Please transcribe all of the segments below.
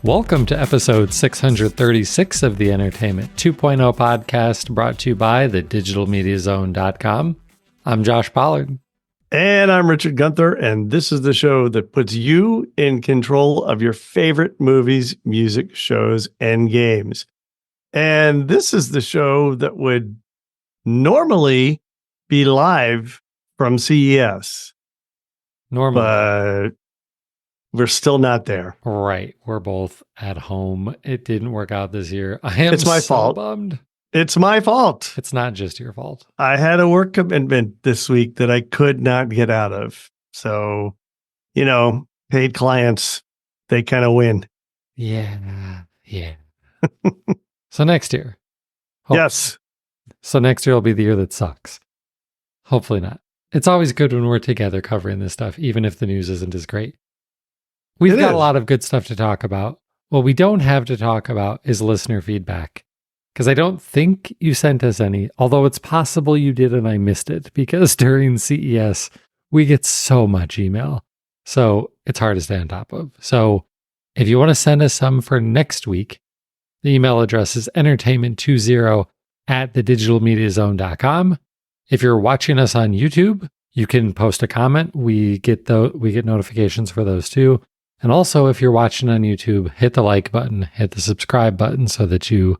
Welcome to episode 636 of the Entertainment 2.0 podcast, brought to you by thedigitalmediazone.com. I'm Josh Pollard. And I'm Richard Gunther, and this is the show that puts you in control of your favorite movies, music, shows, and games. And this is the show that would normally be live from CES. Normally. But we're still not there. Right. We're both at home. It didn't work out this year. It's my fault. Bummed. It's my fault. It's not just your fault. I had a work commitment this week that I could not get out of. So, paid clients, they kind of win. Yeah. So next year. Yes. So next year will be the year that sucks. Hopefully not. It's always good when we're together covering this stuff, even if the news isn't as great. We've got a lot of good stuff to talk about. What we don't have to talk about is listener feedback, because I don't think you sent us any, although it's possible you did and I missed it, because during CES, we get so much email. So it's hard to stay on top of. So if you want to send us some for next week, the email address is entertainment20@thedigitalmediazone.com. If you're watching us on YouTube, you can post a comment. We get notifications for those too. And also, if you're watching on YouTube, hit the like button, hit the subscribe button so that you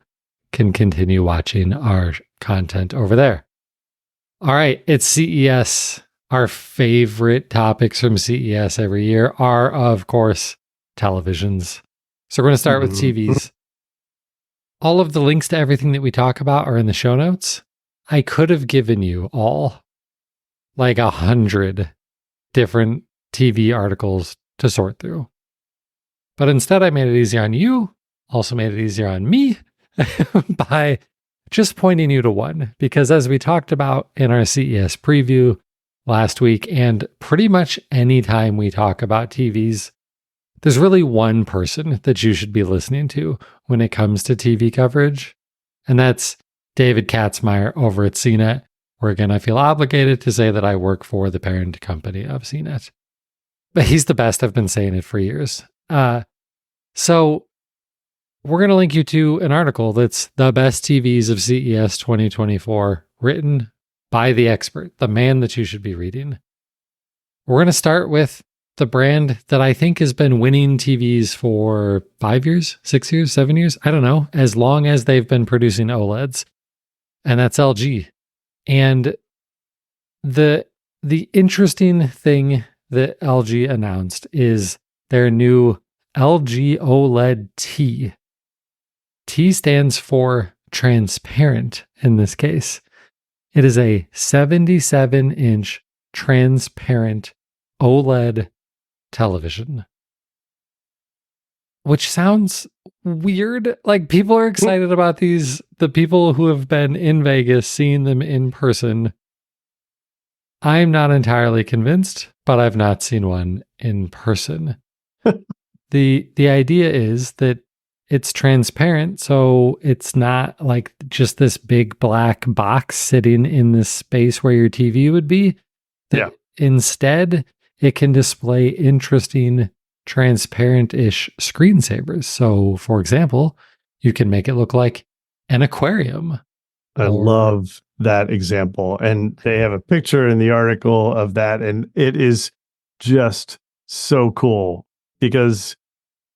can continue watching our content over there. All right, it's CES. Our favorite topics from CES every year are, of course, televisions. So we're going to start with TVs. All of the links to everything that we talk about are in the show notes. I could have given you all like 100 different TV articles to sort through. But instead, I made it easier on you, also made it easier on me by just pointing you to one. Because as we talked about in our CES preview last week, and pretty much any time we talk about TVs, there's really one person that you should be listening to when it comes to TV coverage, and that's David Katzmeyer over at CNET, where again, I feel obligated to say that I work for the parent company of CNET. But he's the best. I've been saying it for years. So we're going to link you to an article that's the best TVs of CES 2024, written by the expert, the man that you should be reading. We're going to start with the brand that I think has been winning TVs for 5 years, 6 years, 7 years. I don't know, as long as they've been producing OLEDs. And that's LG. And the interesting thing that LG announced is their new LG OLED T. T stands for transparent in this case. It is a 77-inch transparent OLED television, which sounds weird. Like, people are excited about these. The people who have been in Vegas seeing them in person, I'm not entirely convinced, but I've not seen one in person. The idea is that it's transparent, so it's not like just this big black box sitting in this space where your TV would be. Yeah. Instead, it can display interesting transparent-ish screensavers. So, for example, you can make it look like an aquarium. I love that example. And they have a picture in the article of that, and it is just so cool because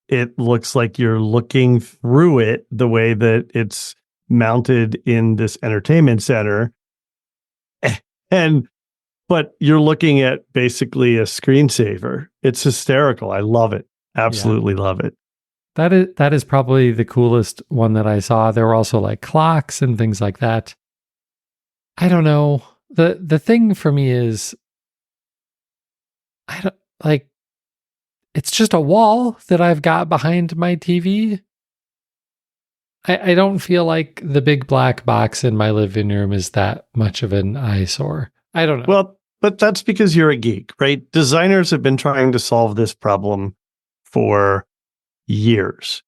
it looks like you're looking through it the way that it's mounted in this entertainment center. But you're looking at basically a screensaver. It's hysterical. I love it. Absolutely love it. That is probably the coolest one that I saw. There were also like clocks and things like that. I don't know. The thing for me is, it's just a wall that I've got behind my TV. I don't feel like the big black box in my living room is that much of an eyesore. I don't know. Well, but that's because you're a geek, right? Designers have been trying to solve this problem for years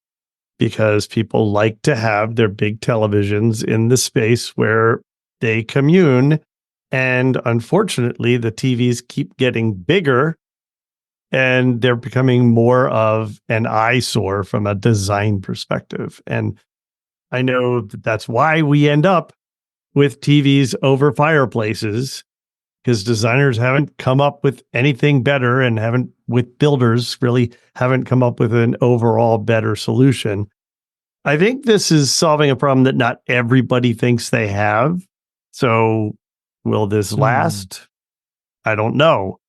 because people like to have their big televisions in the space where they commune. And unfortunately, the TVs keep getting bigger and they're becoming more of an eyesore from a design perspective. And I know that that's why we end up with TVs over fireplaces, because designers haven't come up with anything better and haven't, with builders, really haven't come up with an overall better solution. I think this is solving a problem that not everybody thinks they have. So will this last? I don't know.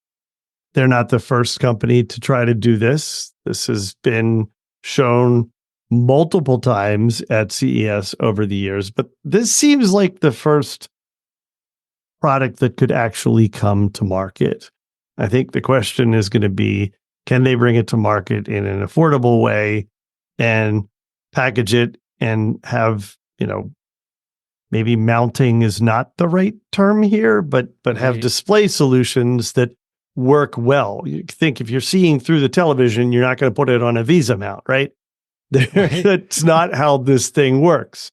They're not the first company to try to do this. This has been shown multiple times at CES over the years, but this seems like the first product that could actually come to market. I think the question is going to be, can they bring it to market in an affordable way and package it and have, maybe mounting is not the right term here, but have display solutions that work well. You think if you're seeing through the television, you're not going to put it on a Visa mount, right? That's not how this thing works.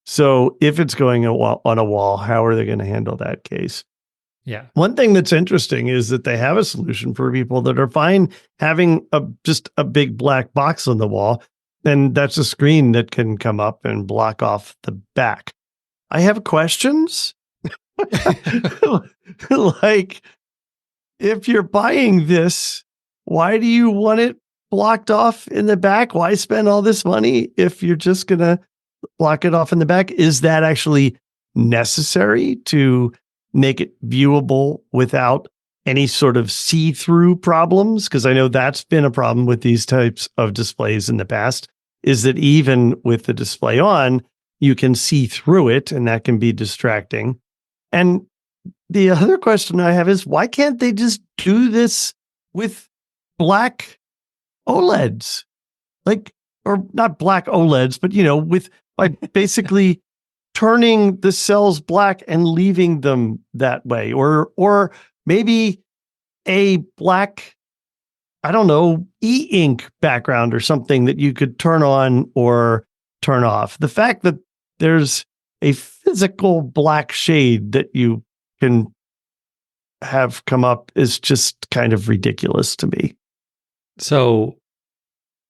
So if it's going on a wall, how are they going to handle that case? Yeah. One thing that's interesting is that they have a solution for people that are fine having just a big black box on the wall, and that's a screen that can come up and block off the back. I have questions. Like, if you're buying this, why do you want it blocked off in the back? Why spend all this money if you're just going to block it off in the back? Is that actually necessary to make it viewable without any sort of see-through problems? Because I know that's been a problem with these types of displays in the past, is that even with the display on, you can see through it, and that can be distracting. And the other question I have is, why can't they just do this with black OLEDs? Or not black OLEDs, but, by basically turning the cells black and leaving them that way. Or maybe a black, I don't know, e-ink background or something that you could turn on or turn off. The fact that there's a physical black shade that you can have come up is just kind of ridiculous to me. So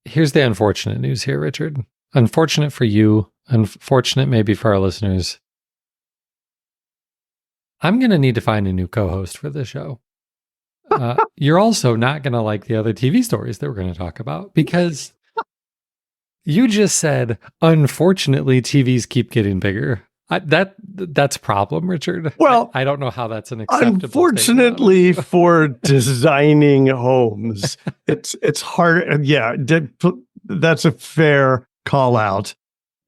here's the unfortunate news here, Richard. Unfortunate for you, unfortunate maybe for our listeners. I'm going to need to find a new co-host for this show. You're also not going to like the other TV stories that we're going to talk about, because you just said, unfortunately, TVs keep getting bigger. That's a problem, Richard. Well, I don't know how that's an acceptable unfortunately for designing homes, it's hard. Yeah, that's a fair call out,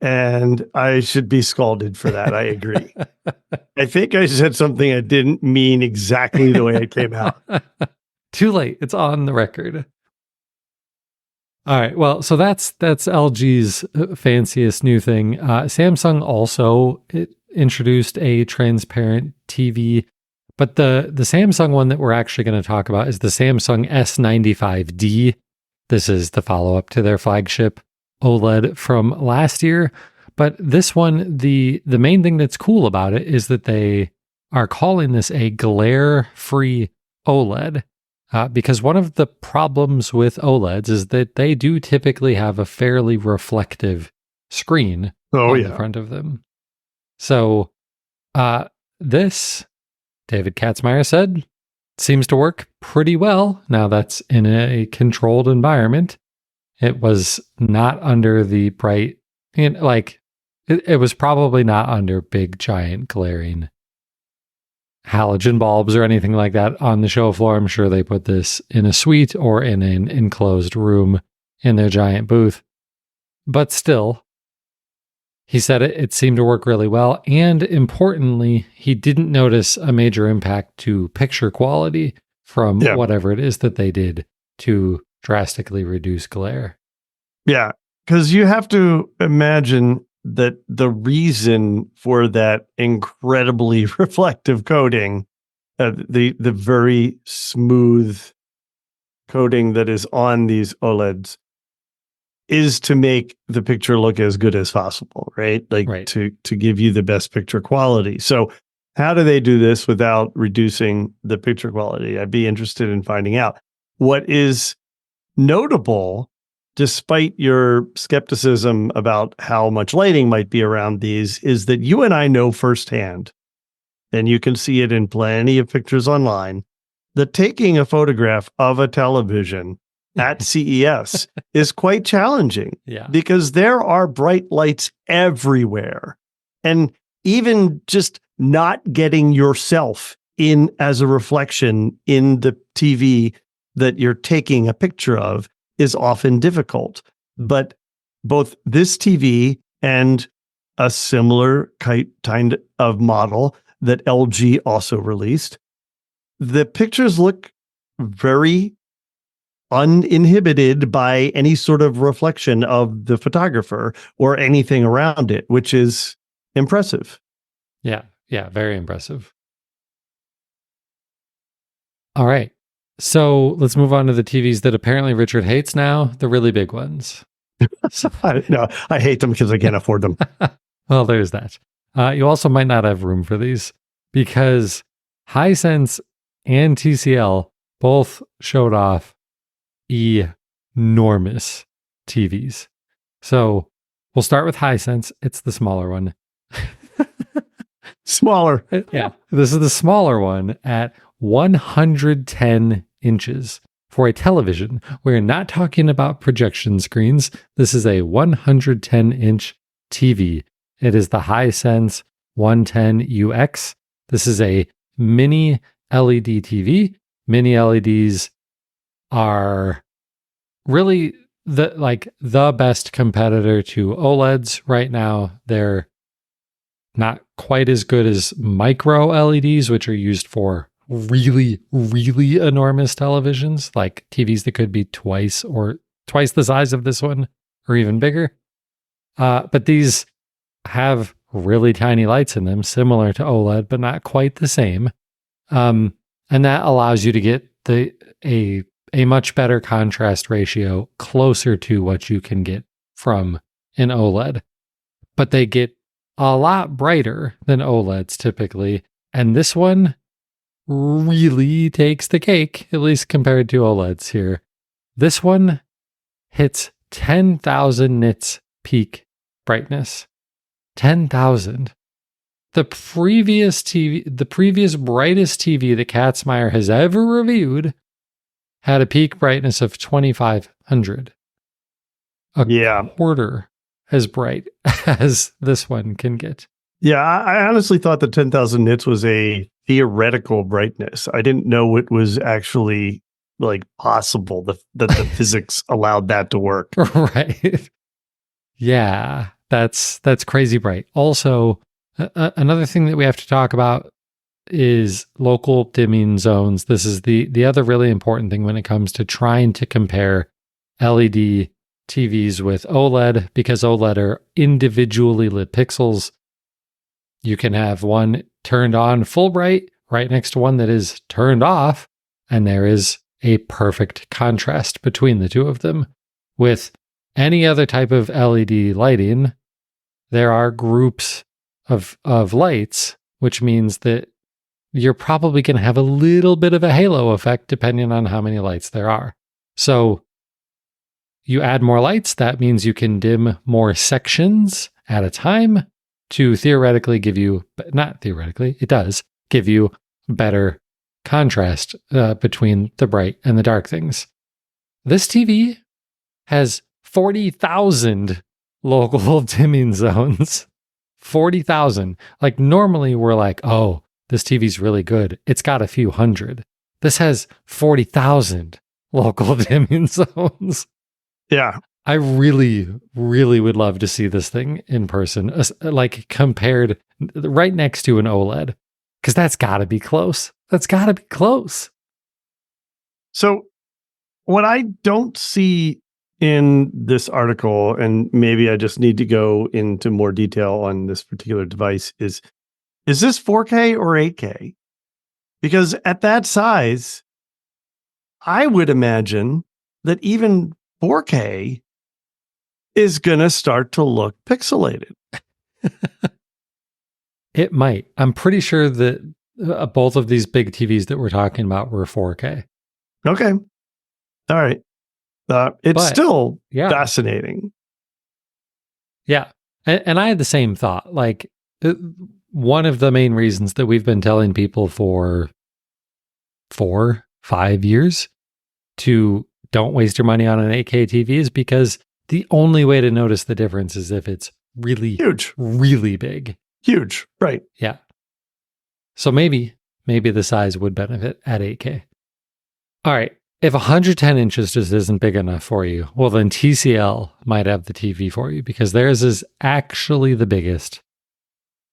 and I should be scalded for that. I agree. I think I said something I didn't mean exactly the way it came out. Too late. It's on the record. All right. Well, so that's LG's fanciest new thing. Samsung also introduced a transparent TV, but the Samsung one that we're actually going to talk about is the Samsung S95D. This is the follow-up to their flagship OLED from last year. But this one, the main thing that's cool about it is that they are calling this a glare-free OLED. Because one of the problems with OLEDs is that they do typically have a fairly reflective screen on the front of them. So this, David Katzmeier said, seems to work pretty well. Now that's in a controlled environment. It was not under the bright, it was probably not under big, giant, glaring halogen bulbs or anything like that on the show floor. I'm sure they put this in a suite or in an enclosed room in their giant booth. But still, he said it seemed to work really well. And importantly, he didn't notice a major impact to picture quality from whatever it is that they did to drastically reduce glare. Yeah, because you have to imagine that the reason for that incredibly reflective coating, the very smooth coating that is on these OLEDs, is to make the picture look as good as possible, right? To give you the best picture quality. So how do they do this without reducing the picture quality? I'd be interested in finding out. what is notable, despite your skepticism about how much lighting might be around these, is that you and I know firsthand, and you can see it in plenty of pictures online, that taking a photograph of a television at CES is quite challenging. Yeah. Because there are bright lights everywhere. And even just not getting yourself in as a reflection in the TV that you're taking a picture of is often difficult. But both this TV and a similar kind of model that LG also released, the pictures look very uninhibited by any sort of reflection of the photographer or anything around it, which is impressive. Yeah. Yeah. Very impressive. All right. So let's move on to the TVs that apparently Richard hates now, the really big ones. I hate them because I can't afford them. Well, there's that. You also might not have room for these because Hisense and TCL both showed off enormous TVs. So we'll start with Hisense. It's the smaller one. Smaller. Yeah. This is the smaller one at 110 inches. For a television, we're not talking about projection screens. This is a 110-inch TV. It is the Hisense 110UX. This is a mini LED TV. Mini LEDs are really the best competitor to OLEDs right now. They're not quite as good as micro LEDs, which are used for really, really enormous televisions, like TVs that could be twice the size of this one or even bigger. But these have really tiny lights in them, similar to OLED, but not quite the same. And that allows you to get a much better contrast ratio closer to what you can get from an OLED. But they get a lot brighter than OLEDs typically. And this one really takes the cake, at least compared to OLEDs here. This one hits 10,000 nits peak brightness. 10,000. The previous brightest TV that Katzmeyer has ever reviewed had a peak brightness of 2,500. A quarter as bright as this one can get. Yeah, I honestly thought that 10,000 nits was a theoretical brightness. I didn't know it was actually possible that the physics allowed that to work. Right. Yeah, that's crazy bright. Also, another thing that we have to talk about is local dimming zones. This is the other really important thing when it comes to trying to compare LED TVs with OLED, because OLED are individually lit pixels. You can have one turned on full bright right next to one that is turned off, and there is a perfect contrast between the two of them. With any other type of LED lighting, there are groups of lights, which means that you're probably going to have a little bit of a halo effect depending on how many lights there are. So you add more lights, that means you can dim more sections at a time to theoretically give you, but not theoretically, it does give you better contrast between the bright and the dark things. This TV has 40,000 local dimming zones. 40,000. Like normally we're like, oh, this TV's really good. It's got a few hundred. This has 40,000 local dimming zones. Yeah. I really, really would love to see this thing in person, like compared right next to an OLED, because that's got to be close. That's got to be close. So what I don't see in this article, and maybe I just need to go into more detail on this particular device, is this 4K or 8K? Because at that size, I would imagine that even 4K is going to start to look pixelated. It might. I'm pretty sure that both of these big TVs that we're talking about were 4K. Okay. All right. It's But, still yeah. fascinating. Yeah. And I had the same thought. Like, one of the main reasons that we've been telling people for 4-5 years to don't waste your money on an 8K TV is because the only way to notice the difference is if it's really Huge. really big. Huge. Right. Yeah. So maybe the size would benefit at 8K. All right. If 110 inches just isn't big enough for you, well, then TCL might have the TV for you because theirs is actually the biggest.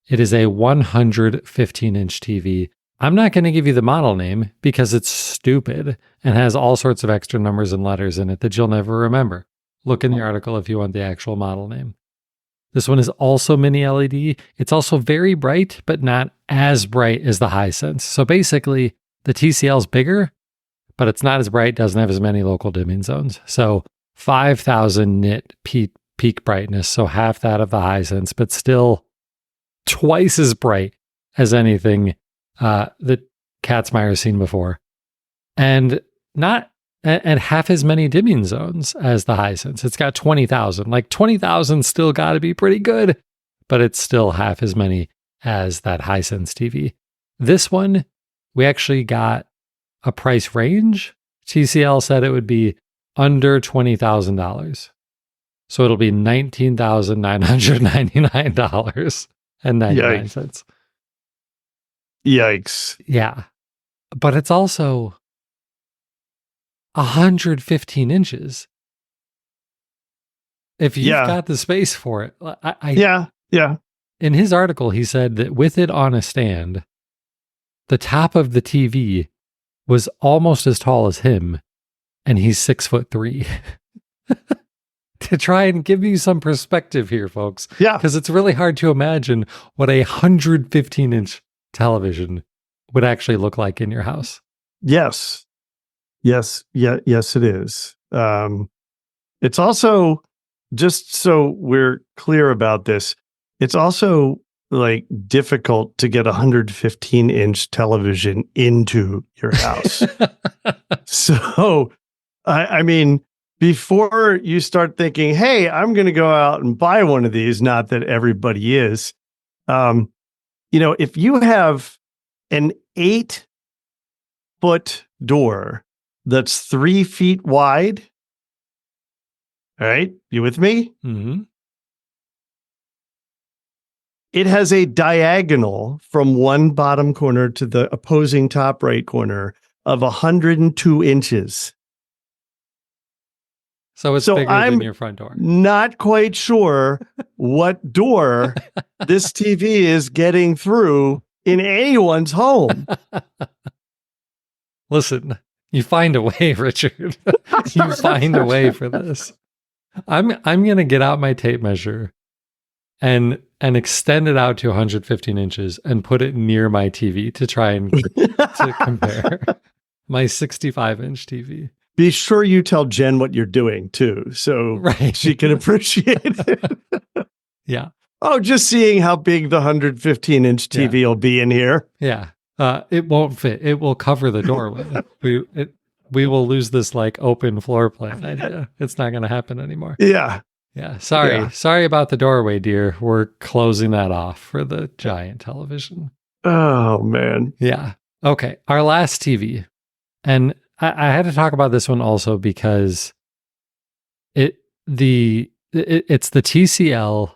It is a 115-inch TV. I'm not going to give you the model name because it's stupid and has all sorts of extra numbers and letters in it that you'll never remember. Look in the article if you want the actual model name. This one is also mini LED. It's also very bright, but not as bright as the Hisense. So basically, the TCL is bigger, but it's not as bright, doesn't have as many local dimming zones. So 5,000 nit peak brightness, so half that of the Hisense, but still twice as bright as anything that Katzmeyer's seen before. And half as many dimming zones as the Hisense. It's got 20,000. Like 20,000 still got to be pretty good, but it's still half as many as that Hisense TV. This one, we actually got a price range. TCL said it would be under $20,000. So it'll be $19,999.99. Yikes. Yeah. But it's also 115 inches. If you've got the space for it. Yeah. In his article, he said that with it on a stand, the top of the TV was almost as tall as him, and he's 6'3". To try and give you some perspective here, folks. Yeah. Because it's really hard to imagine what a 115-inch television would actually look like in your house. Yes, it is. It's also, just so we're clear about this, it's also like difficult to get a 115-inch television into your house. So, I mean, before you start thinking, hey, I'm going to go out and buy one of these, not that everybody is, if you have an 8-foot door that's 3 feet wide, all right, you with me? Mm-hmm. It has a diagonal from one bottom corner to the opposing top right corner of 102 inches. So it's bigger than your front door. Not quite sure what door this TV is getting through in anyone's home. Listen, you find a way, Richard. You find a way for this. I'm going to get out my tape measure and extend it out to 115 inches and put it near my TV to try and to compare my 65-inch TV. Be sure you tell Jen what you're doing too, so she can appreciate it. Yeah. Oh, just seeing how big the 115-inch TV will be in here. Yeah. It won't fit. It will cover the doorway. We will lose this like open floor plan idea. It's not going to happen anymore. Yeah. Yeah. Sorry about the doorway, dear. We're closing that off for the giant television. Oh, man. Yeah. Okay. Our last TV. And I had to talk about this one also because it's the TCL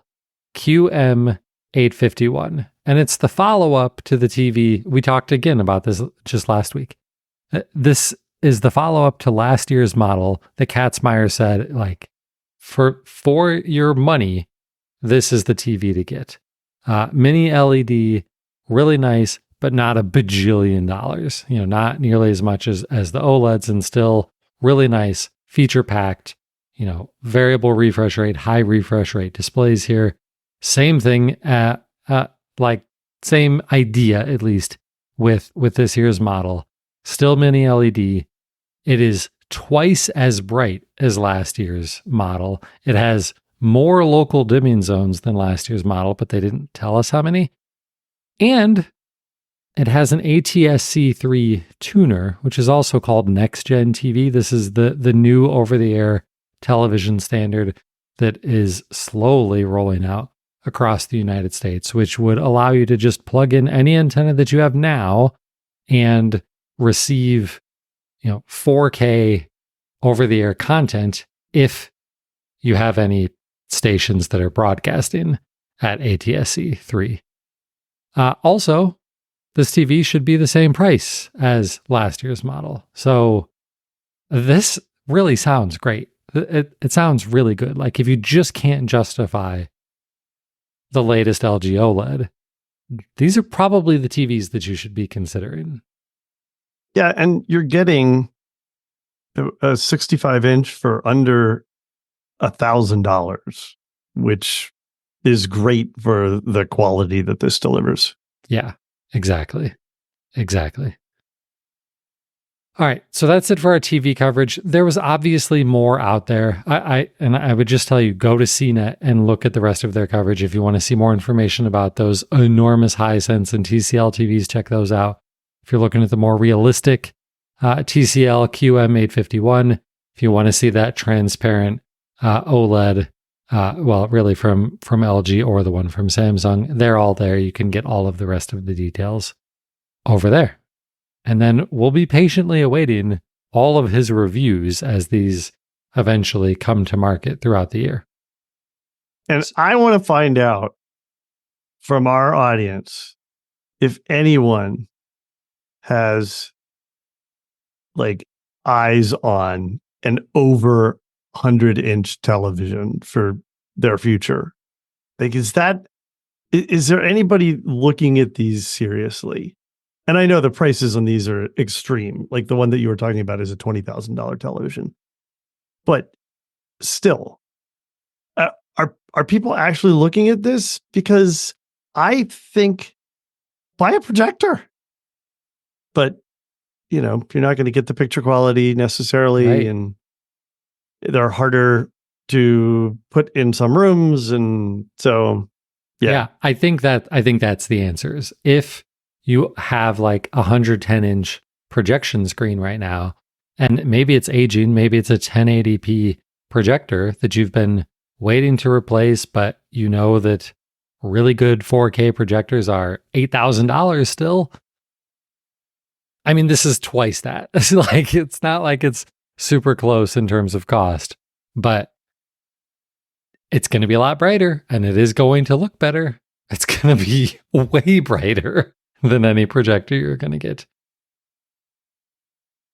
QM851. And it's the follow-up to the TV. We talked again about this just last week. This is the follow-up to last year's model that Katzmeyer said, like, for your money, this is the TV to get. Mini LED, really nice, but not a bajillion dollars. Not nearly as much as the OLEDs, and still really nice, feature-packed, variable refresh rate, high refresh rate displays here. Same thing, same idea, at least, with this year's model. Still mini LED. It is twice as bright as last year's model. It has more local dimming zones than last year's model, but they didn't tell us how many. And It has an ATSC3 tuner, which is also called Next Gen TV. This is the new over-the-air television standard that is slowly rolling out across the United States, which would allow you to just plug in any antenna that you have now and receive, 4K over-the-air content if you have any stations that are broadcasting at ATSC3. Also, this TV should be the same price as last year's model. So this really sounds great. It sounds really good. Like if you just can't justify the latest LG OLED, these are probably the TVs that you should be considering. Yeah, and you're getting a 65-inch for under $1,000, which is great for the quality that this delivers. Yeah, exactly. All right, so that's it for our TV coverage. There was obviously more out there. I would just tell you, go to CNET and look at the rest of their coverage. If you want to see more information about those enormous Hisense and TCL TVs, check those out. If you're looking at the more realistic TCL QM851, if you want to see that transparent OLED, really from LG or the one from Samsung, they're all there. You can get all of the rest of the details over there. And then we'll be patiently awaiting all of his reviews as these eventually come to market throughout the year. And I want to find out from our audience if anyone has like eyes on an over 100-inch television for their future. Like, is there anybody looking at these seriously? And I know the prices on these are extreme. Like the one that you were talking about is a $20,000 television. But still, are people actually looking at this? Because I think buy a projector. But, you're not going to get the picture quality necessarily. Right. And they're harder to put in some rooms. And so, yeah. I think that's the answers. If you have like a 110-inch projection screen right now, and maybe it's aging, maybe it's a 1080p projector that you've been waiting to replace, but you know that really good 4K projectors are $8,000 still. I mean, this is twice that. It's not like it's super close in terms of cost, but it's going to be a lot brighter, and it is going to look better. It's going to be way brighter than any projector you're going to get.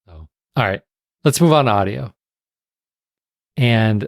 So, all right, let's move on to audio. And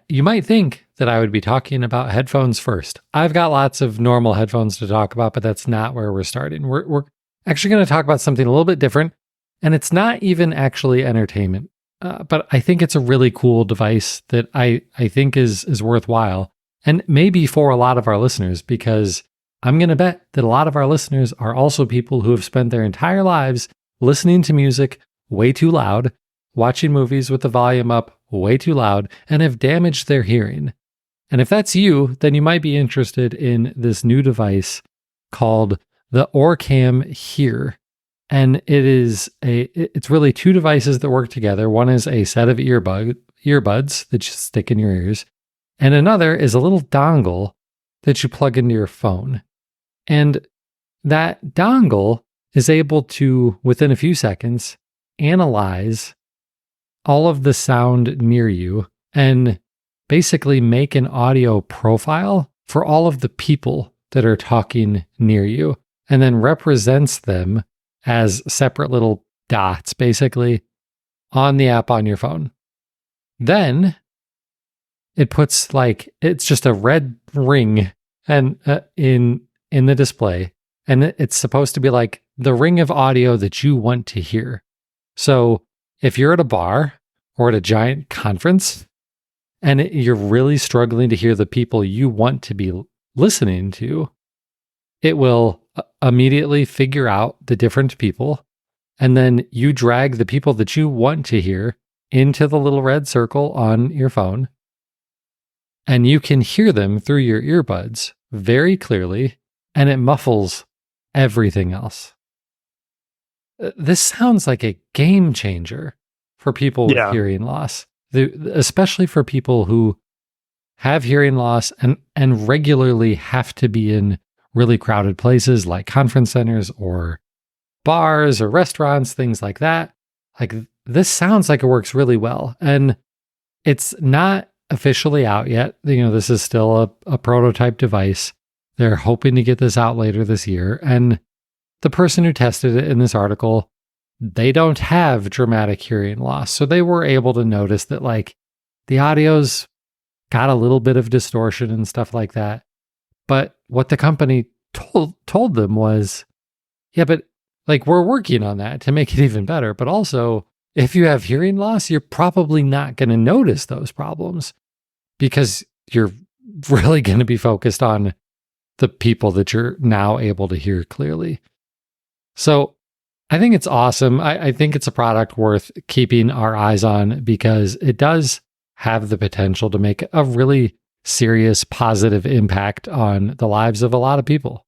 you might think that I would be talking about headphones first. I've got lots of normal headphones to talk about, but that's not where we're starting. We're actually going to talk about something a little bit different, and it's not even actually entertainment. But I think it's a really cool device that I think is worthwhile, and maybe for a lot of our listeners, because I'm going to bet that a lot of our listeners are also people who have spent their entire lives listening to music way too loud, watching movies with the volume up way too loud, and have damaged their hearing. And if that's you, then you might be interested in this new device called the Orcam Hear. And it's really two devices that work together. One is a set of earbuds that you stick in your ears, and another is a little dongle that you plug into your phone. And that dongle is able to, within a few seconds, analyze all of the sound near you and basically make an audio profile for all of the people that are talking near you, and then represents them as separate little dots, basically, on the app on your phone. Then it puts it's just a red ring and in the display, and it's supposed to be like the ring of audio that you want to hear. So if you're at a bar or at a giant conference and you're really struggling to hear the people you want to be listening to, it will immediately figure out the different people, and then you drag the people that you want to hear into the little red circle on your phone, and you can hear them through your earbuds very clearly, and it muffles everything else. This sounds like a game changer for people with hearing loss, especially for people who have hearing loss and regularly have to be in really crowded places like conference centers or bars or restaurants, things like that. Like, this sounds like it works really well. And it's not officially out yet. This is still a prototype device. They're hoping to get this out later this year. And the person who tested it in this article, they don't have dramatic hearing loss. So they were able to notice that, like, the audio's got a little bit of distortion and stuff like that. But what the company told them was, yeah, but like, we're working on that to make it even better. But also, if you have hearing loss, you're probably not going to notice those problems because you're really going to be focused on the people that you're now able to hear clearly. So I think it's awesome. I think it's a product worth keeping our eyes on because it does have the potential to make a really serious positive impact on the lives of a lot of people.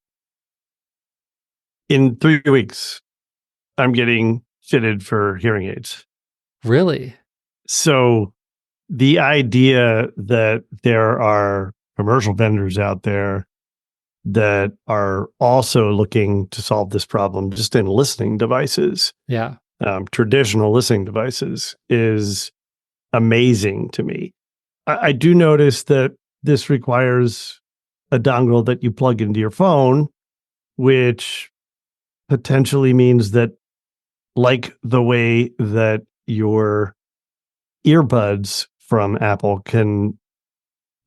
In 3 weeks, I'm getting fitted for hearing aids. Really? So the idea that there are commercial vendors out there that are also looking to solve this problem just in listening devices, traditional listening devices, is amazing to me. I do notice that this requires a dongle that you plug into your phone, which potentially means that, like the way that your earbuds from Apple can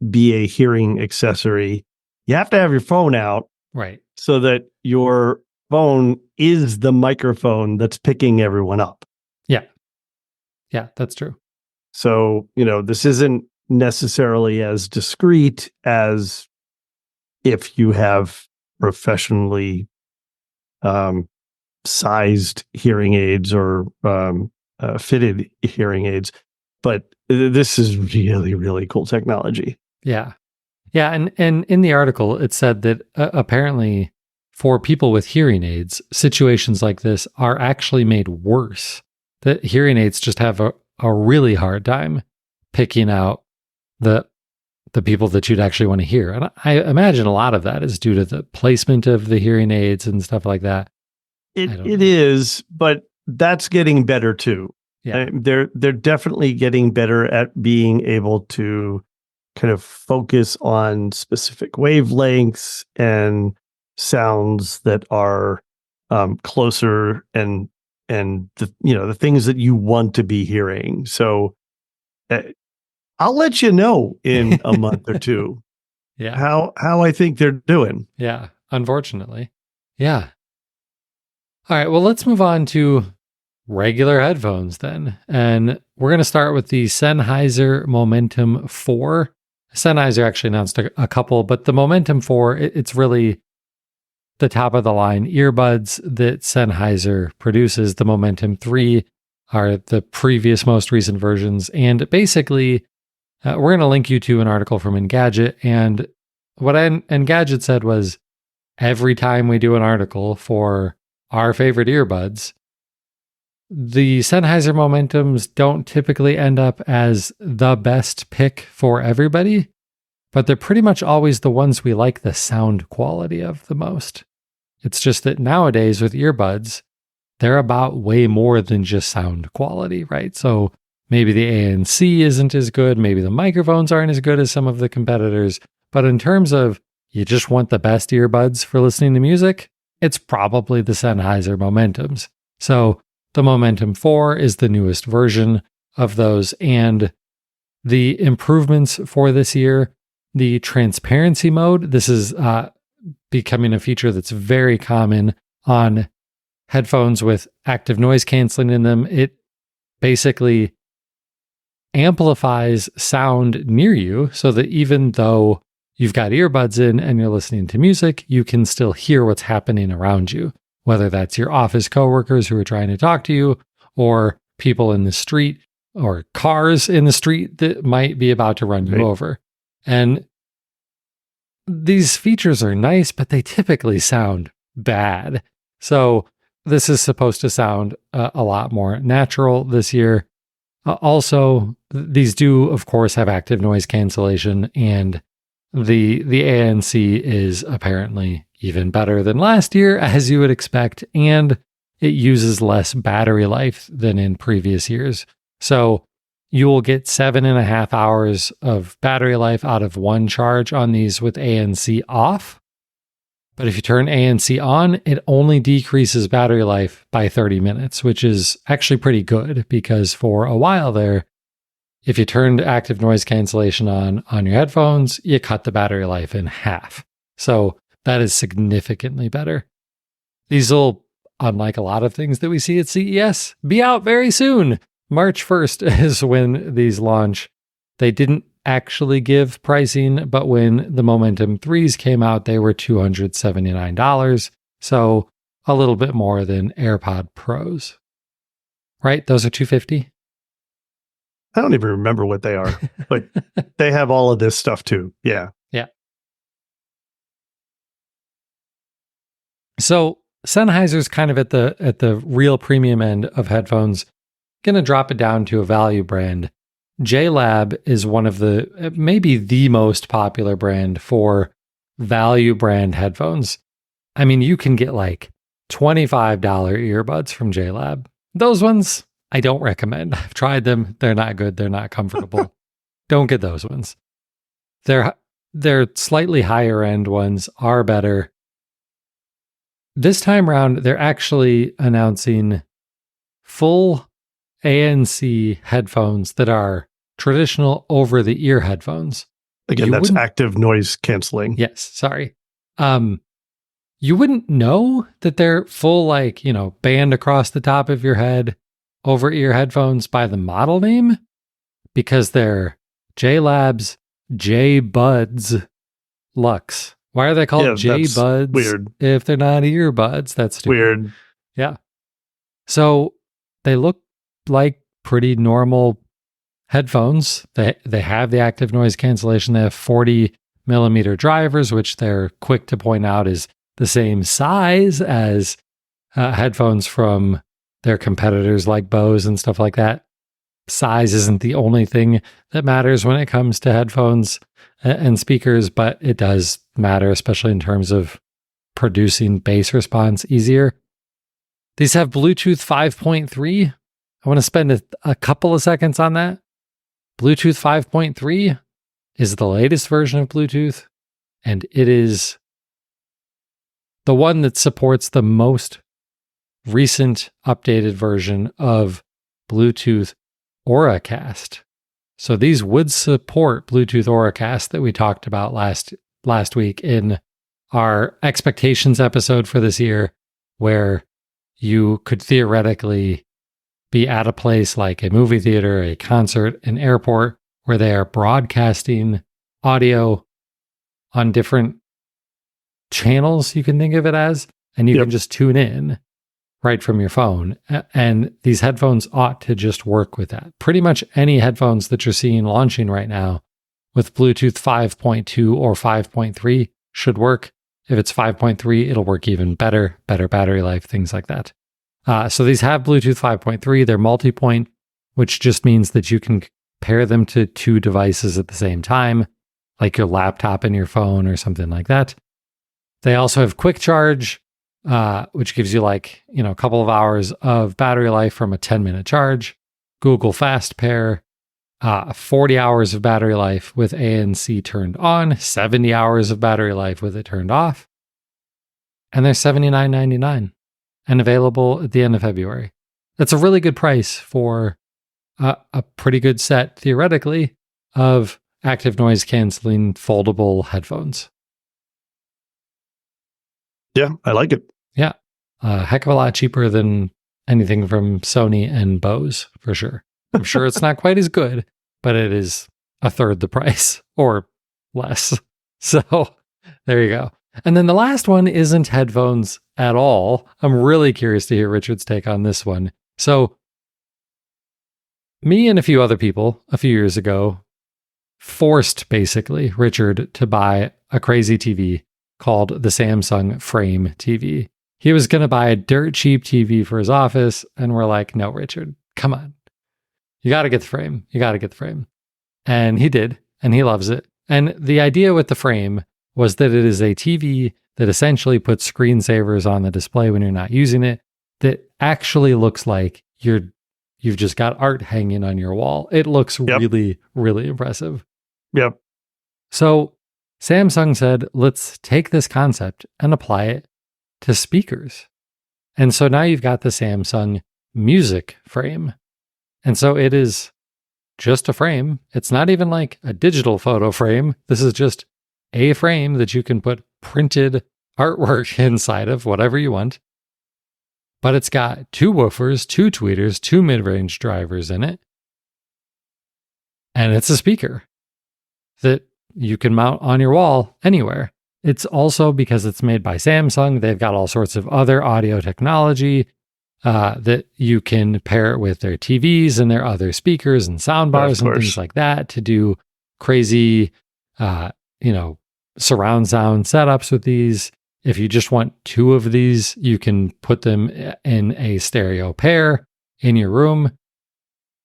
be a hearing accessory, you have to have your phone out, right? So that your phone is the microphone that's picking everyone up. Yeah, that's true. So, this isn't necessarily as discreet as if you have professionally sized hearing aids or fitted hearing aids. But this is really, really cool technology. Yeah. And in the article, it said that apparently for people with hearing aids, situations like this are actually made worse. That hearing aids just have a really hard time picking out the people that you'd actually want to hear. And I imagine a lot of that is due to the placement of the hearing aids and stuff like that. It is, but that's getting better too. Yeah. They're definitely getting better at being able to kind of focus on specific wavelengths and sounds that are closer and the things that you want to be hearing. So I'll let you know in a month or two how I think they're doing. Yeah, unfortunately. Yeah. All right, well, let's move on to regular headphones then. And we're going to start with the Sennheiser Momentum 4. Sennheiser actually announced a couple, but the Momentum 4, it's really the top of the line earbuds that Sennheiser produces. The Momentum 3 are the previous most recent versions. And basically, we're going to link you to an article from Engadget. And what Engadget said was, every time we do an article for our favorite earbuds, the Sennheiser Momentums don't typically end up as the best pick for everybody, but they're pretty much always the ones we like the sound quality of the most. It's just that nowadays with earbuds, they're about way more than just sound quality, right? So maybe the ANC isn't as good, maybe the microphones aren't as good as some of the competitors, but in terms of you just want the best earbuds for listening to music, it's probably the Sennheiser Momentums. So the Momentum 4 is the newest version of those, and the improvements for this year, the transparency mode, this is becoming a feature that's very common on headphones with active noise canceling in them. It basically amplifies sound near you so that even though you've got earbuds in and you're listening to music, you can still hear what's happening around you, whether that's your office coworkers who are trying to talk to you or people in the street or cars in the street that might be about to run you over. And these features are nice, but they typically sound bad. So this is supposed to sound a lot more natural this year. Also, these do, of course, have active noise cancellation, and the ANC is apparently even better than last year, as you would expect, and it uses less battery life than in previous years. So you will get 7.5 hours of battery life out of one charge on these with ANC off. But if you turn ANC on, it only decreases battery life by 30 minutes, which is actually pretty good because for a while there, if you turned active noise cancellation on your headphones, you cut the battery life in half. So that is significantly better. These will, unlike a lot of things that we see at CES, be out very soon. March 1st is when these launch. They didn't actually give pricing, but when the Momentum 3s came out, they were $279. So a little bit more than AirPod Pros. Right? Those are $250. I don't even remember what they are, but they have all of this stuff too. Yeah. Yeah. So Sennheiser's kind of at the real premium end of headphones. Going to drop it down to a value brand. JLab is one of the, maybe the most popular brand for value brand headphones. I mean, you can get like $25 earbuds from JLab. Those ones, I don't recommend. I've tried them. They're not good. They're not comfortable. Don't get those ones. They're slightly higher end ones are better. This time around, they're actually announcing full ANC headphones that are traditional over-the-ear headphones. Again, that's active noise canceling. Yes, sorry. You wouldn't know that they're full, like, band across the top of your head, over-ear headphones by the model name, because they're JLab's J-Buds Lux. Why are they called J-Buds? Weird. If they're not earbuds, that's stupid. Weird. Yeah. So they look like pretty normal headphones. They have the active noise cancellation. They have 40 millimeter drivers, which they're quick to point out is the same size as headphones from their competitors like Bose and stuff like that. Size isn't the only thing that matters when it comes to headphones and speakers, but it does matter, especially in terms of producing bass response easier. These have Bluetooth 5.3. I want to spend a couple of seconds on that. Bluetooth 5.3 is the latest version of Bluetooth, and it is the one that supports the most recent updated version of Bluetooth Auracast. So these would support Bluetooth Auracast that we talked about last week in our expectations episode for this year, where you could theoretically be at a place like a movie theater, a concert, an airport, where they are broadcasting audio on different channels, you can think of it as, and you can just tune in right from your phone. And these headphones ought to just work with that. Pretty much any headphones that you're seeing launching right now with Bluetooth 5.2 or 5.3 should work. If it's 5.3, it'll work even better battery life, things like that. So these have Bluetooth 5.3. They're multi-point, which just means that you can pair them to two devices at the same time, like your laptop and your phone or something like that. They also have quick charge, which gives you a couple of hours of battery life from a 10-minute charge. Google Fast Pair, 40 hours of battery life with ANC turned on, 70 hours of battery life with it turned off. And they're $79.99 and available at the end of February. That's a really good price for a pretty good set, theoretically, of active noise canceling foldable headphones. Yeah, I like it. Yeah. A heck of a lot cheaper than anything from Sony and Bose, for sure. I'm sure it's not quite as good, but it is a third the price or less. So there you go. And then the last one isn't headphones at all. I'm really curious to hear Richard's take on this one. So me and a few other people a few years ago forced basically Richard to buy a crazy TV called the Samsung Frame TV. He was going to buy a dirt cheap TV for his office, and we're like, no, Richard, come on. You got to get the frame. You got to get the frame. And he did, and he loves it. And the idea with the frame was that it is a TV that essentially puts screensavers on the display when you're not using it, that actually looks like you've just got art hanging on your wall. It looks really, really impressive. Yep. So Samsung said, let's take this concept and apply it to speakers. And so now you've got the Samsung Music Frame. And so it is just a frame. It's not even like a digital photo frame. This is just a frame that you can put printed artwork inside of, whatever you want. But it's got 2 woofers, 2 tweeters, 2 mid-range drivers in it. And it's a speaker that you can mount on your wall anywhere. It's also, because it's made by Samsung, they've got all sorts of other audio technology that you can pair it with their TVs and their other speakers and soundbars and things like that to do crazy, surround sound setups with these. If you just want 2 of these, you can put them in a stereo pair in your room.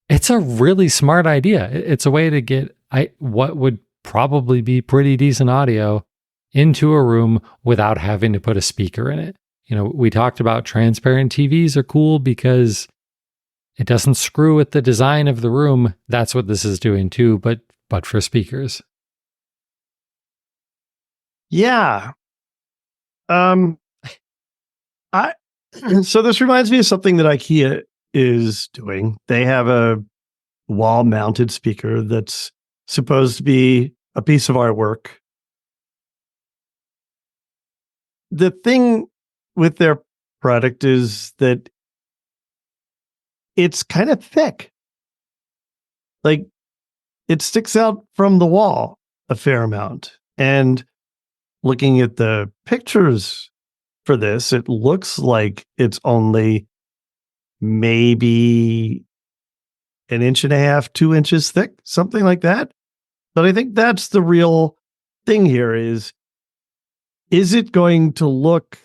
It's a really smart idea. It's a way to get what would probably be pretty decent audio into a room without having to put a speaker in it. We talked about transparent TVs are cool because it doesn't screw with the design of the room. That's what this is doing too, but for speakers. Yeah. So this reminds me of something that IKEA is doing. They have a wall-mounted speaker that's supposed to be a piece of artwork. The thing with their product is that it's kind of thick. Like, it sticks out from the wall a fair amount. And looking at the pictures for this, it looks like it's only maybe 1.5 inches, 2 inches thick, something like that. But I think that's the real thing here is it going to look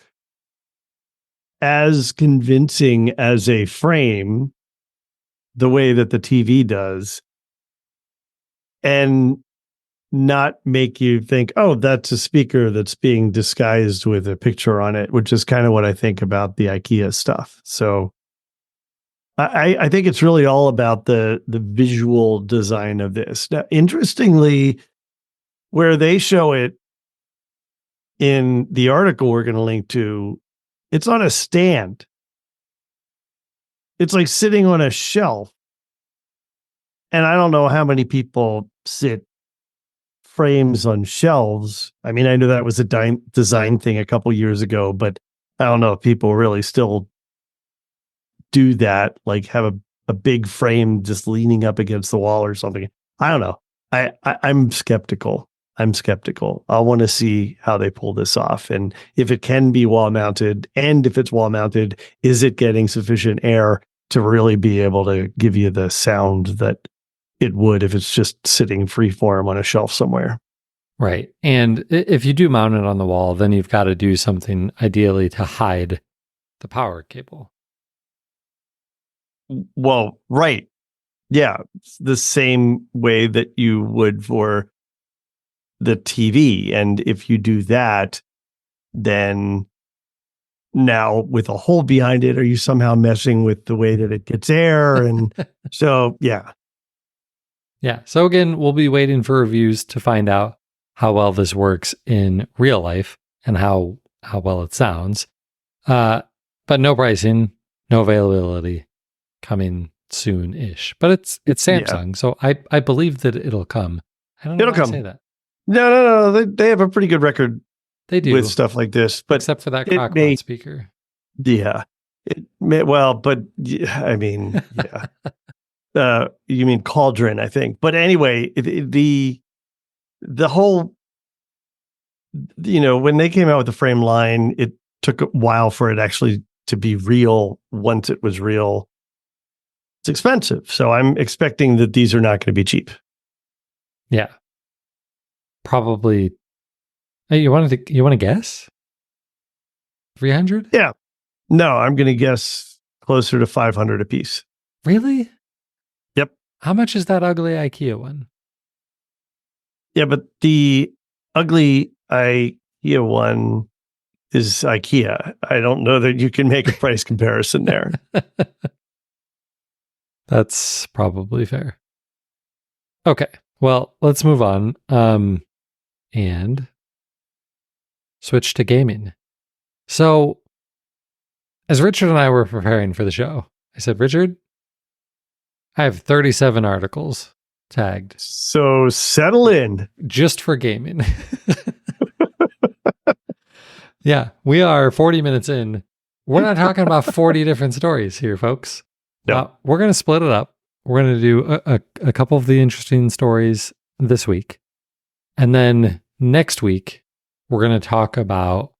as convincing as a frame the way that the TV does, and not make you think, oh, that's a speaker that's being disguised with a picture on it, which is kind of what I think about the IKEA stuff. So I think it's really all about the visual design of this. Now, interestingly, where they show it in the article we're going to link to, it's on a stand. It's like sitting on a shelf. And I don't know how many people sit frames on shelves. I mean, I know that was a design thing a couple years ago, but I don't know if people really still do that, like have a big frame just leaning up against the wall or something. I don't know. I'm skeptical. I want to see how they pull this off. And if it can be wall mounted, and if it's wall mounted, is it getting sufficient air to really be able to give you the sound that it would if it's just sitting freeform on a shelf somewhere? Right. And if you do mount it on the wall, then you've got to do something ideally to hide the power cable. Well, right. Yeah. It's the same way that you would for the TV. And if you do that, then now with a hole behind it, are you somehow messing with the way that it gets air? And so, yeah. Yeah. So again, we'll be waiting for reviews to find out how well this works in real life and how well it sounds. But no pricing, no availability, coming soon-ish. But it's Samsung, so I believe that it'll come. I don't know why I say that. No. They have a pretty good record. They do with stuff like this, but except for that crockpot speaker. Yeah, it may, well, but I mean, yeah. You mean Cauldron, I think. But anyway, the whole, when they came out with the frame line, it took a while for it actually to be real. Once it was real, it's expensive. So I'm expecting that these are not going to be cheap. Yeah. Probably Hey, you want to guess? 300? Yeah. No, I'm going to guess closer to 500 a piece. Really? Yep. How much is that ugly IKEA one? Yeah, but the ugly IKEA one is IKEA. I don't know that you can make a price comparison there. That's probably fair. Okay. Well, let's move on. And switch to gaming. So, as Richard and I were preparing for the show, I said, Richard, I have 37 articles tagged So settle in. just for gaming. Yeah, we are 40 minutes in. We're not talking about 40 different stories here, folks. No. We're going to split it up. We're going to do a couple of the interesting stories this week. And then next week, we're going to talk about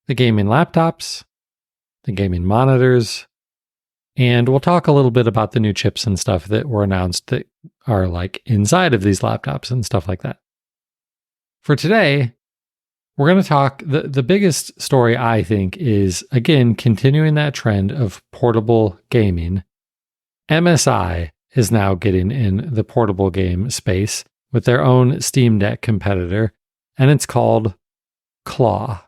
the gaming laptops, the gaming monitors, and we'll talk a little bit about the new chips and stuff that were announced that are like inside of these laptops and stuff like that. For today, we're going to talk, the biggest story I think is, again, continuing that trend of portable gaming. MSI is now getting in the portable game space with their own Steam Deck competitor, and it's called Claw.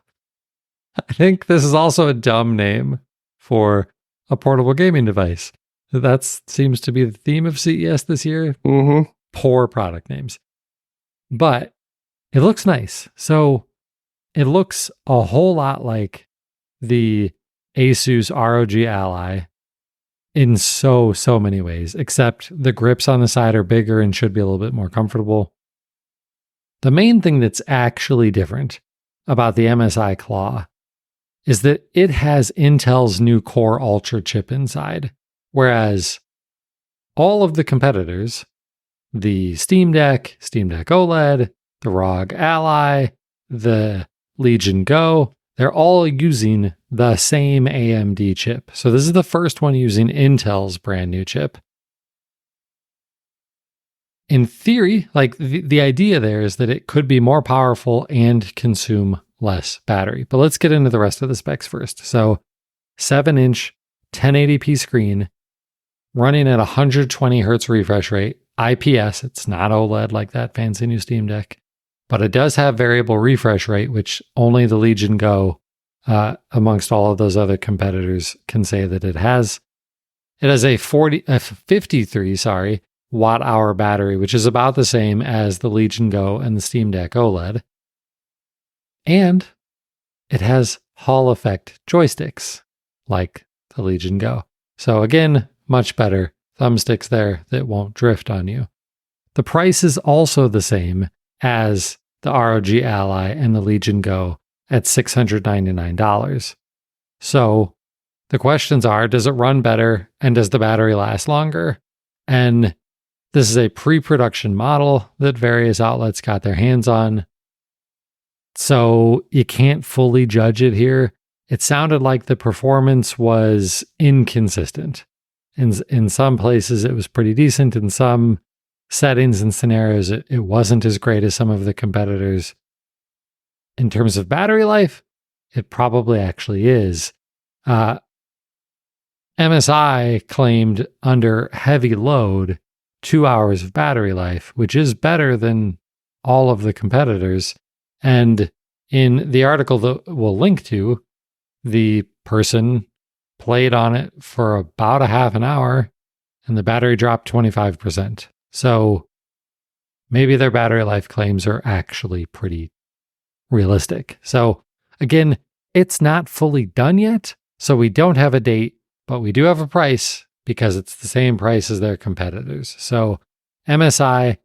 I think this is also a dumb name for a portable gaming device. That seems to be the theme of CES this year. Mm-hmm. Poor product names. But it looks nice. So it looks a whole lot like the Asus ROG Ally in so many ways, except the grips on the side are bigger and should be a little bit more comfortable. The main thing that's actually different about the MSI Claw is that it has Intel's new Core Ultra chip inside, whereas all of the competitors, the Steam Deck OLED, the ROG Ally, the Legion Go, they're all using the same AMD chip. So this is the first one using Intel's brand new chip. In theory, like the idea there is that it could be more powerful and consume less battery. But let's get into the rest of the specs first. So 7-inch 1080p screen running at 120 hertz refresh rate, IPS. It's not OLED like that fancy new Steam Deck, but it does have variable refresh rate, which only the Legion Go, amongst all of those other competitors, can say that it has. It has a 53 watt hour battery, which is about the same as the Legion Go and the Steam Deck OLED. And it has Hall effect joysticks like the Legion Go. So again, much better thumbsticks there that won't drift on you. The price is also the same as the ROG Ally and the Legion Go at $699. So the questions are, does it run better and does the battery last longer? And this is a pre-production model that various outlets got their hands on. So you can't fully judge it here. It sounded like the performance was inconsistent. In some places, it was pretty decent. In some settings and scenarios, it wasn't as great as some of the competitors. In terms of battery life, it probably actually is. MSI claimed under heavy load 2 hours of battery life, which is better than all of the competitors. And in the article that we'll link to, the person played on it for about a half an hour and the battery dropped 25%. So maybe their battery life claims are actually pretty realistic. So again, it's not fully done yet. So we don't have a date, but we do have a price because it's the same price as their competitors. So MSI,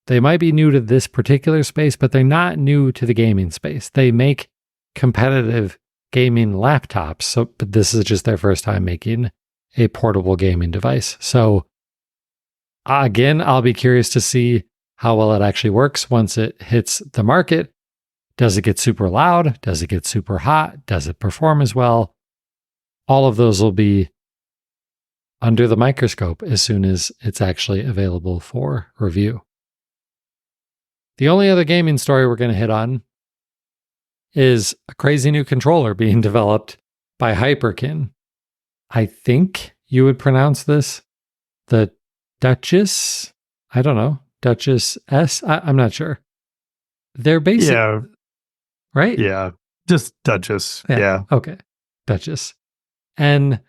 they might be new to this particular space, but they're not new to the gaming space. They make competitive gaming laptops. So, but this is just their first time making a portable gaming device. So again, I'll be curious to see how well it actually works once it hits the market. Does it get super loud? Does it get super hot? Does it perform as well? All of those will be under the microscope as soon as it's actually available for review. The only other gaming story we're going to hit on is a crazy new controller being developed by Hyperkin. I think you would pronounce this the Duchess. I don't know. Duchess S? I'm not sure. They're basic. Yeah. Right? Yeah. Just Duchess. Yeah. Okay. Duchess. And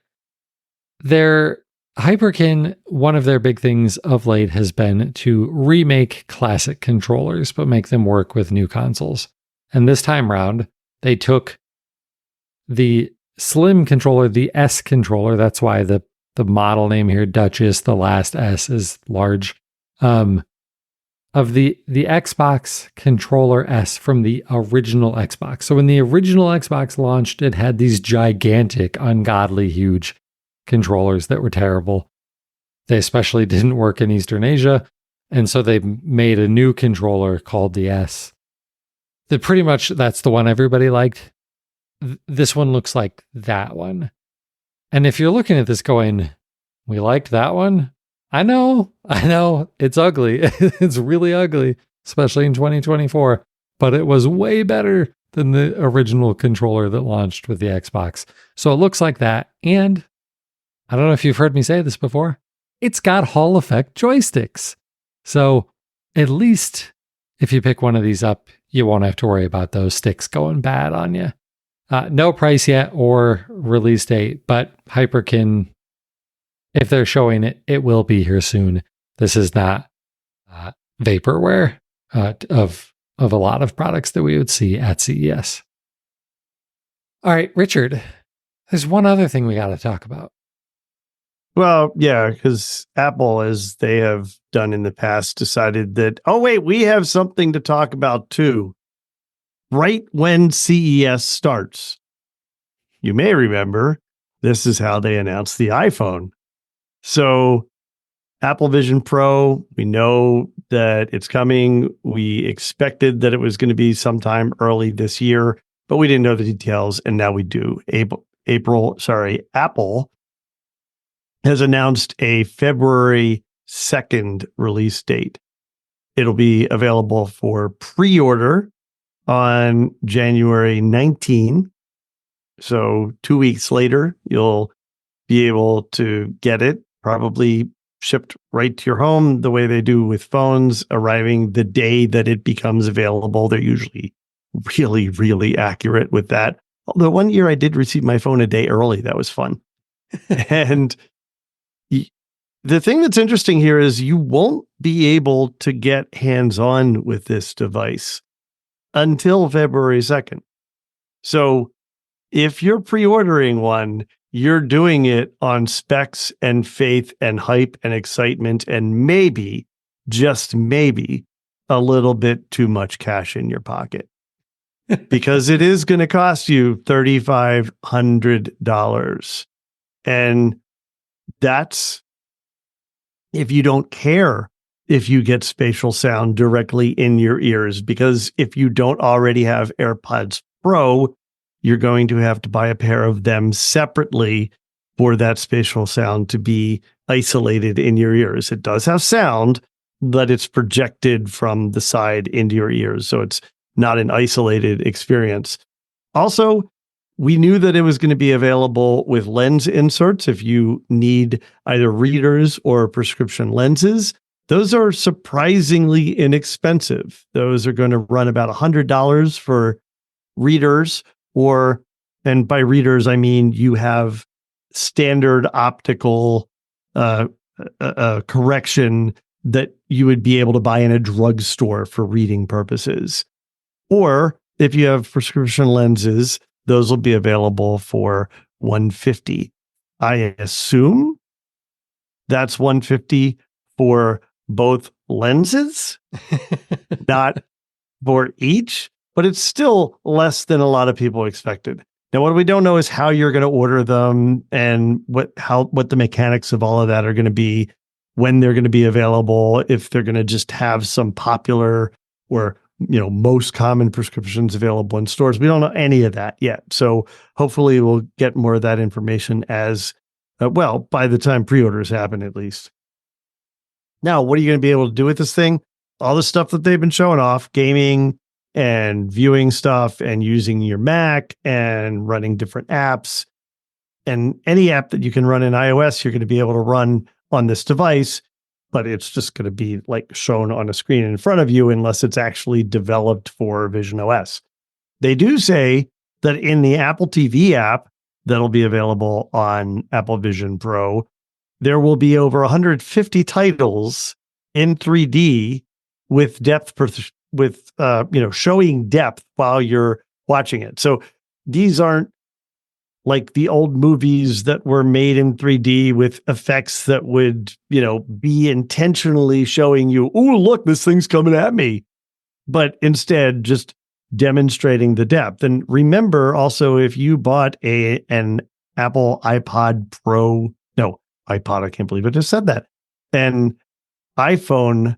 their Hyperkin, one of their big things of late has been to remake classic controllers, but make them work with new consoles. And this time round, they took the slim controller, the S controller. That's why the model name here, Duchess, the last S is large. Of the Xbox controller S from the original Xbox. So when the original Xbox launched, it had these gigantic, ungodly huge controllers that were terrible. They especially didn't work in Eastern Asia. And so they made a new controller called the S. That pretty much, that's the one everybody liked. This one looks like that one. And if you're looking at this going, we liked that one? I know, it's ugly. It's really ugly, especially in 2024. But it was way better than the original controller that launched with the Xbox. So it looks like that. And I don't know if you've heard me say this before, it's got Hall effect joysticks. So at least if you pick one of these up, you won't have to worry about those sticks going bad on you. No price yet or release date, but Hyperkin, if they're showing it, it will be here soon. This is not vaporware of a lot of products that we would see at CES. All right, Richard, there's one other thing we got to talk about. Well, yeah, because Apple, as they have done in the past, decided that, oh, wait, we have something to talk about too. Right when CES starts. You may remember, this is how they announced the iPhone. So Apple Vision Pro, we know that it's coming. We expected that it was going to be sometime early this year, but we didn't know the details, and now we do. Apple has announced a February 2nd release date. It'll be available for pre-order on January 19. So 2 weeks later, you'll be able to get it, probably shipped right to your home the way they do with phones, arriving the day that it becomes available. They're usually really, really accurate with that. Although one year I did receive my phone a day early. That was fun. And the thing that's interesting here is you won't be able to get hands-on with this device until February 2nd. So if you're pre-ordering one, you're doing it on specs and faith and hype and excitement and maybe, just maybe, a little bit too much cash in your pocket. Because it is going to cost you $3,500. And that's if you don't care if you get spatial sound directly in your ears, because if you don't already have AirPods Pro, you're going to have to buy a pair of them separately for that spatial sound to be isolated in your ears. It does have sound, but it's projected from the side into your ears. So it's not an isolated experience. Also, we knew that it was going to be available with lens inserts if you need either readers or prescription lenses. Those are surprisingly inexpensive. Those are going to run about $100 for readers, and by readers, I mean you have standard optical correction that you would be able to buy in a drugstore for reading purposes. Or if you have prescription lenses, those will be available for $150. I assume that's $150 for both lenses, not for each, but it's still less than a lot of people expected. Now, what we don't know is how you're going to order them and what the mechanics of all of that are going to be, when they're going to be available, if they're going to just have some popular or most common prescriptions available in stores. We don't know any of that yet. So hopefully we'll get more of that information as by the time pre-orders happen, at least. Now, what are you going to be able to do with this thing? All the stuff that they've been showing off, gaming, and viewing stuff and using your Mac and running different apps. And any app that you can run in iOS, you're going to be able to run on this device, but it's just going to be like shown on a screen in front of you unless it's actually developed for Vision OS. They do say that in the Apple TV app that'll be available on Apple Vision Pro, there will be over 150 titles in 3D with showing depth while you're watching it. So these aren't like the old movies that were made in 3D with effects that would, be intentionally showing you, oh, look, this thing's coming at me. But instead, just demonstrating the depth. And remember also, if you bought an Apple iPod Pro, no, iPod, I can't believe I just said that, an iPhone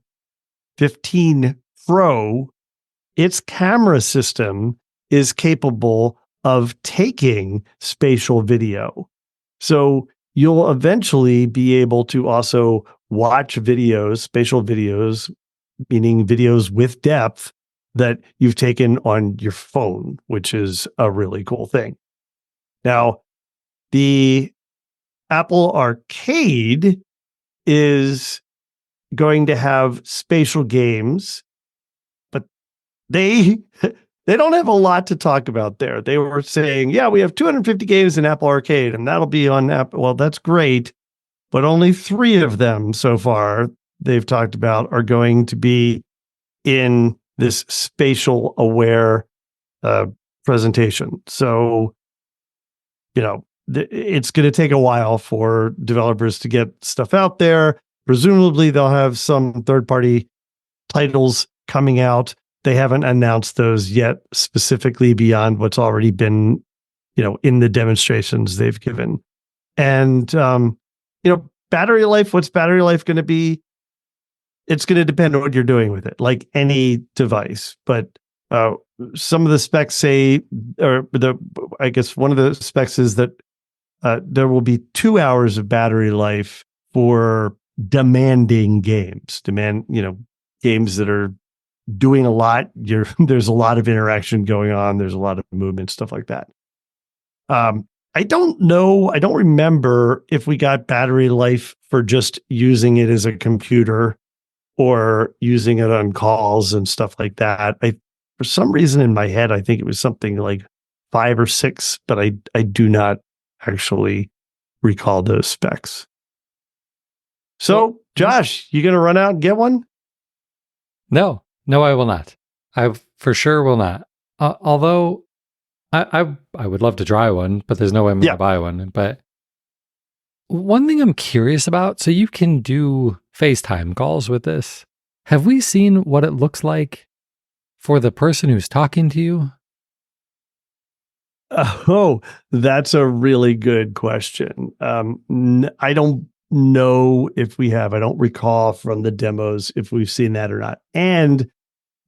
15 Pro, its camera system is capable of taking spatial video. So you'll eventually be able to also watch videos, spatial videos, meaning videos with depth that you've taken on your phone, which is a really cool thing. Now, the Apple Arcade is going to have spatial games, but they don't have a lot to talk about there. They were saying, yeah, we have 250 games in Apple Arcade, and that'll be on Apple. Well, that's great, but only 3 of them so far they've talked about are going to be in this spatial aware presentation. So, it's going to take a while for developers to get stuff out there. Presumably, they'll have some third-party titles coming out. They haven't announced those yet, specifically beyond what's already been, in the demonstrations they've given. And, battery life, what's battery life going to be? It's going to depend on what you're doing with it, like any device. But some of the specs say, I guess one of the specs is that there will be 2 hours of battery life for demanding games. Games that are doing a lot. There's a lot of interaction going on. There's a lot of movement, stuff like that. I don't know. I don't remember if we got battery life for just using it as a computer or using it on calls and stuff like that. For some reason in my head, I think it was something like 5 or 6, but I do not actually recall those specs. So, Josh, you going to run out and get one? No, I will not. I for sure will not. Although I would love to try one, but there's no way I'm going to buy one. But one thing I'm curious about, so you can do FaceTime calls with this. Have we seen what it looks like for the person who's talking to you? Oh, that's a really good question. I don't know if we have. I don't recall from the demos if we've seen that or not. And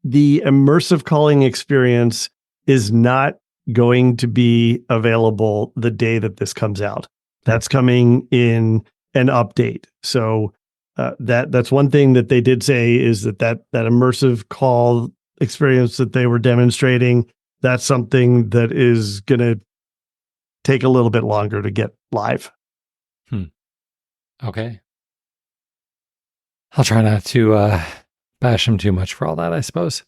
the immersive calling experience is not going to be available the day that this comes out. That's coming in an update. So that's one thing that they did say is that immersive call experience that they were demonstrating, that's something that is going to take a little bit longer to get live. Okay. I'll try not to bash him too much for all that, I suppose.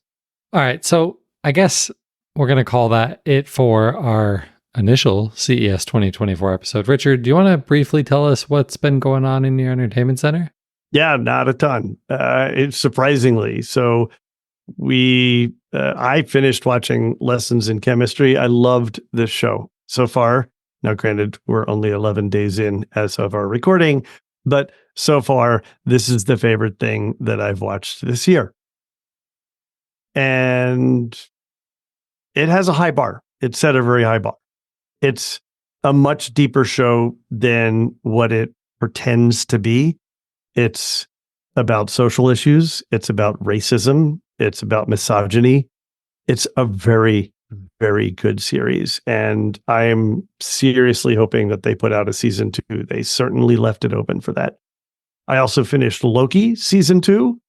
All right. So I guess we're going to call that it for our initial CES 2024 episode. Richard, do you want to briefly tell us what's been going on in your entertainment center? Yeah, not a ton. It's surprisingly. So I finished watching Lessons in Chemistry. I loved this show so far. Now, granted, we're only 11 days in as of our recording, but so far, this is the favorite thing that I've watched this year. And it has a high bar. It's set a very high bar. It's a much deeper show than what it pretends to be. It's about social issues. It's about racism. It's about misogyny. It's a very, very good series. And I am seriously hoping that they put out a season 2. They certainly left it open for that. I also finished Loki season 2.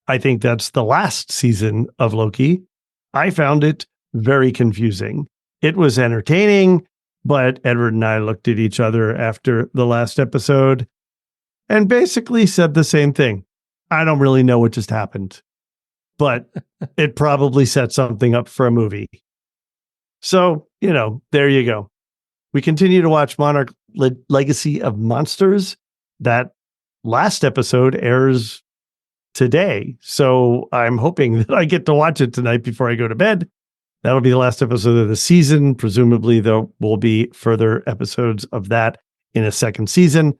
I think that's the last season of Loki. I found it very confusing. It was entertaining, but Edward and I looked at each other after the last episode and basically said the same thing. I don't really know what just happened, but it probably set something up for a movie. So, there you go. We continue to watch Monarch Legacy of Monsters. That last episode airs today. So I'm hoping that I get to watch it tonight before I go to bed. That'll be the last episode of the season. Presumably, there will be further episodes of that in a second season.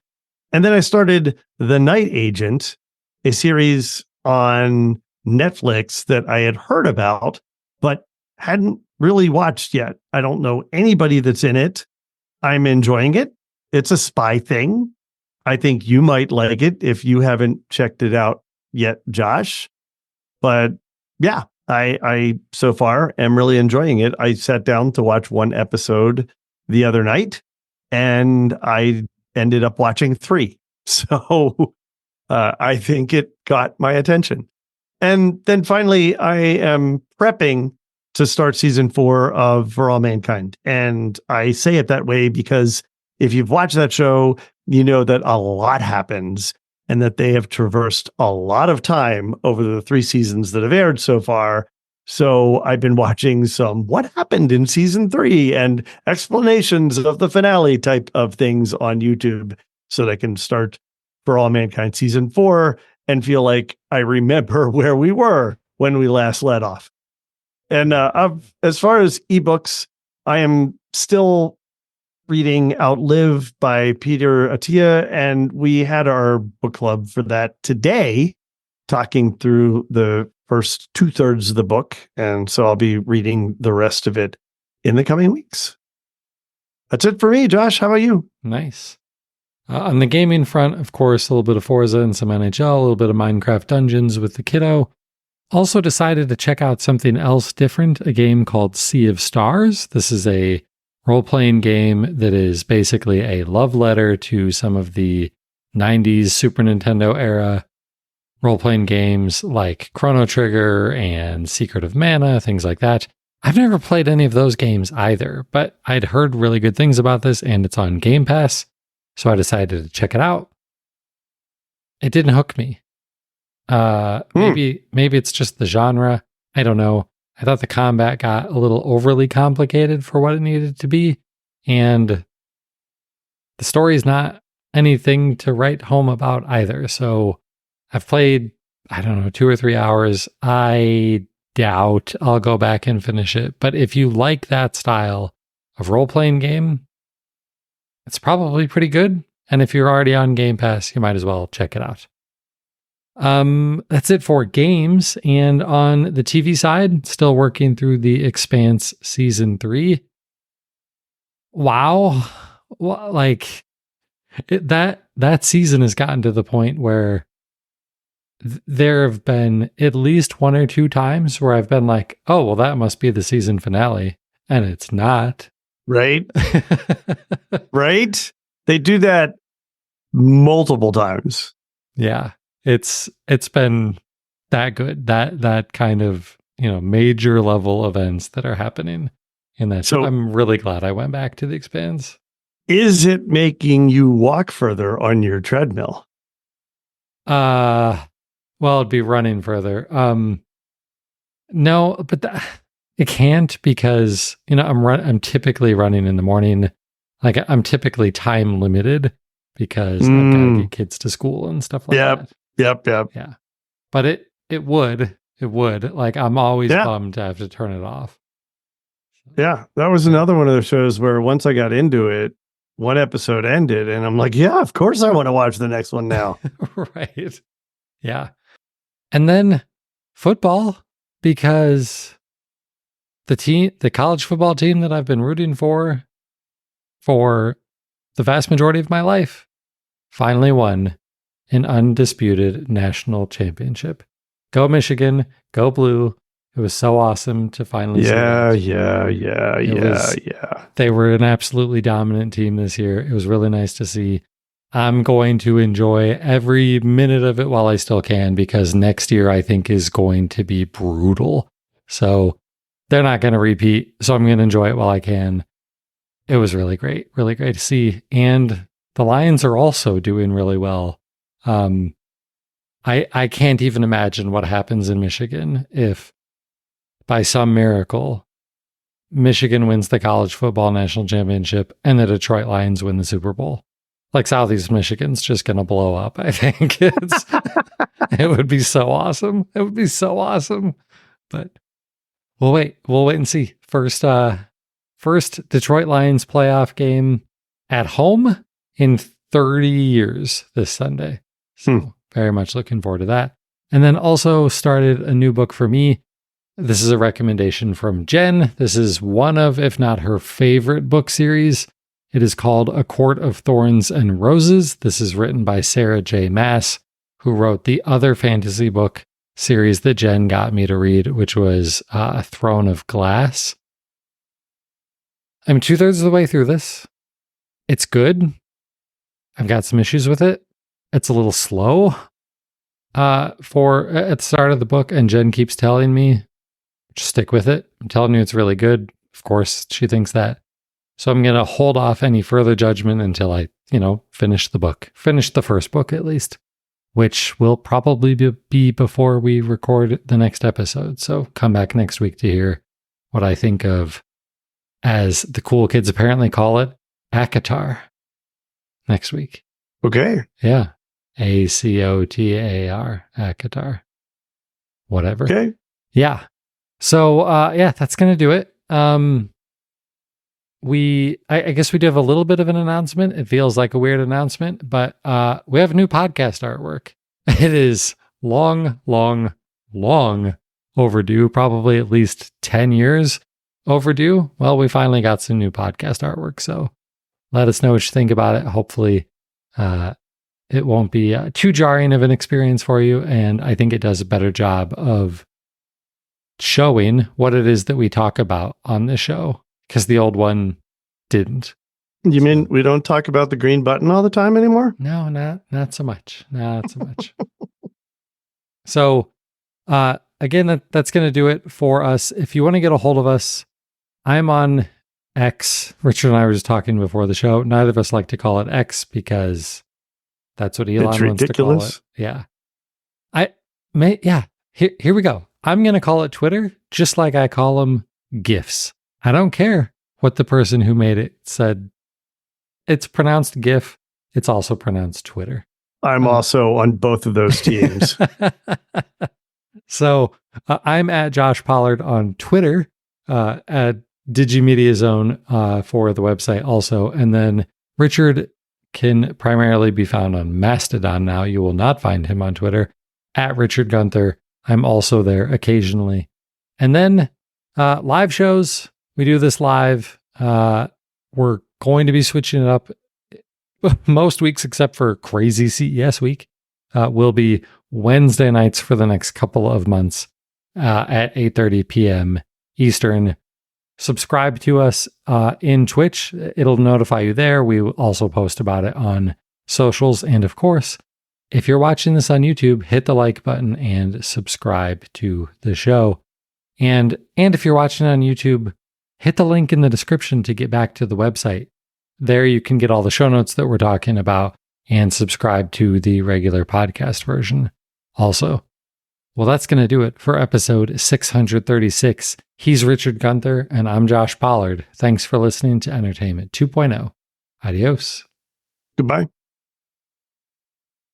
And then I started The Night Agent, a series on Netflix that I had heard about, but hadn't really watched yet. I don't know anybody that's in it. I'm enjoying it. It's a spy thing. I think you might like it if you haven't checked it out yet, Josh. But yeah, I so far am really enjoying it. I sat down to watch one episode the other night, and I ended up watching 3. So I think it got my attention. And then finally, I am prepping to start season 4 of For All Mankind. And I say it that way because if you've watched that show, you know that a lot happens and that they have traversed a lot of time over the 3 seasons that have aired so far. So I've been watching some what happened in season 3 and explanations of the finale type of things on YouTube so that I can start For All Mankind season 4 and feel like I remember where we were when we last let off. And as far as ebooks, I am still reading Outlive by Peter Attia, and we had our book club for that today, talking through the first 2/3 of the book. And so I'll be reading the rest of it in the coming weeks. That's it for me, Josh. How about you? Nice. On the gaming front, of course, a little bit of Forza and some NHL, a little bit of Minecraft Dungeons with the kiddo. Also decided to check out something else different, a game called Sea of Stars. This is a role-playing game that is basically a love letter to some of the 90s Super Nintendo era role-playing games like Chrono Trigger and Secret of Mana, things like that. I've never played any of those games either, but I'd heard really good things about this, and it's on Game Pass, so I decided to check it out. It didn't hook me. Maybe it's just the genre. I don't know. I thought the combat got a little overly complicated for what it needed to be, and the story is not anything to write home about either. So I've played, 2 or 3 hours. I doubt I'll go back and finish it. But if you like that style of role-playing game, it's probably pretty good. And if you're already on Game Pass, you might as well check it out. That's it for games. And on the TV side, still working through The Expanse season 3. Wow. That season has gotten to the point where there have been at least 1 or 2 times where I've been like, oh, well, that must be the season finale. And it's not. Right? Right? They do that multiple times. Yeah. It's been that good. That kind of, major level events that are happening in that. So I'm really glad I went back to The Expanse. Is it making you walk further on your treadmill? Well, it'd be running further. No, but it can't because, I'm typically running in the morning. Like I'm typically time limited because I've got to get kids to school and stuff like that. Yep. Yeah. But it would. Like I'm always bummed to have to turn it off. Yeah. That was another one of those shows where once I got into it, one episode ended and I'm like, yeah, of course I want to watch the next one now. Right. Yeah. And then football, because the college football team that I've been rooting for the vast majority of my life finally won an undisputed national championship. Go Michigan, go Blue. It was so awesome to finally see that. Yeah. They were an absolutely dominant team this year. It was really nice to see. I'm going to enjoy every minute of it while I still can, because next year I think is going to be brutal. So they're not going to repeat. So I'm going to enjoy it while I can. It was really great to see. And the Lions are also doing really well. I can't even imagine what happens in Michigan if by some miracle Michigan wins the college football national championship and the Detroit Lions win the Super Bowl. Like Southeast Michigan's just going to blow up. I think it would be so awesome. It would be so awesome. But we'll wait and see. First Detroit Lions playoff game at home in 30 years this Sunday. So very much looking forward to that. And then also started a new book for me. This is a recommendation from Jen. This is one of, if not her favorite book series. It is called A Court of Thorns and Roses. This is written by Sarah J. Maas, who wrote the other fantasy book series that Jen got me to read, which was Throne of Glass. I'm 2/3 of the way through this. It's good. I've got some issues with it. It's a little slow for at the start of the book, and Jen keeps telling me, just stick with it. I'm telling you it's really good. Of course, she thinks that. So I'm going to hold off any further judgment until I, finish the book. Finish the first book at least, which will probably be before we record the next episode. So come back next week to hear what I think of, as the cool kids apparently call it, ACOTAR. Next week. Okay. Yeah. ACOTAR. ACOTAR. Whatever. Okay. Yeah. So, that's going to do it. I guess we do have a little bit of an announcement. It feels like a weird announcement, but we have new podcast artwork. It is long overdue, probably at least 10 years overdue. Well, we finally got some new podcast artwork, so let us know what you think about it. Hopefully, it won't be too jarring of an experience for you, and I think it does a better job of showing what it is that we talk about on the show, because the old one didn't. You mean we don't talk about the green button all the time anymore? No, not so much. Not so much. So, again, that's going to do it for us. If you want to get a hold of us, I'm on X. Richard and I were just talking before the show. Neither of us like to call it X because that's what Elon wants to call it. Yeah. Here we go. I'm going to call it Twitter, just like I call them GIFs. I don't care what the person who made it said. It's pronounced GIF. It's also pronounced Twitter. I'm also on both of those teams. So I'm at Josh Pollard on Twitter, at Digimedia Zone for the website also. And then Richard can primarily be found on Mastodon now. You will not find him on Twitter, at Richard Gunther. I'm also there occasionally. And then live shows. We do this live. We're going to be switching it up most weeks except for crazy CES week. Will be Wednesday nights for the next couple of months at 8:30 p.m. Eastern. Subscribe to us in Twitch. It'll notify you there. We will also post about it on socials. And of course, if you're watching this on YouTube, hit the like button and subscribe to the show. And if you're watching on YouTube, hit the link in the description to get back to the website. There you can get all the show notes that we're talking about and subscribe to the regular podcast version also. Well, that's going to do it for episode 636. He's Richard Gunther, and I'm Josh Pollard. Thanks for listening to Entertainment 2.0. Adios. Goodbye.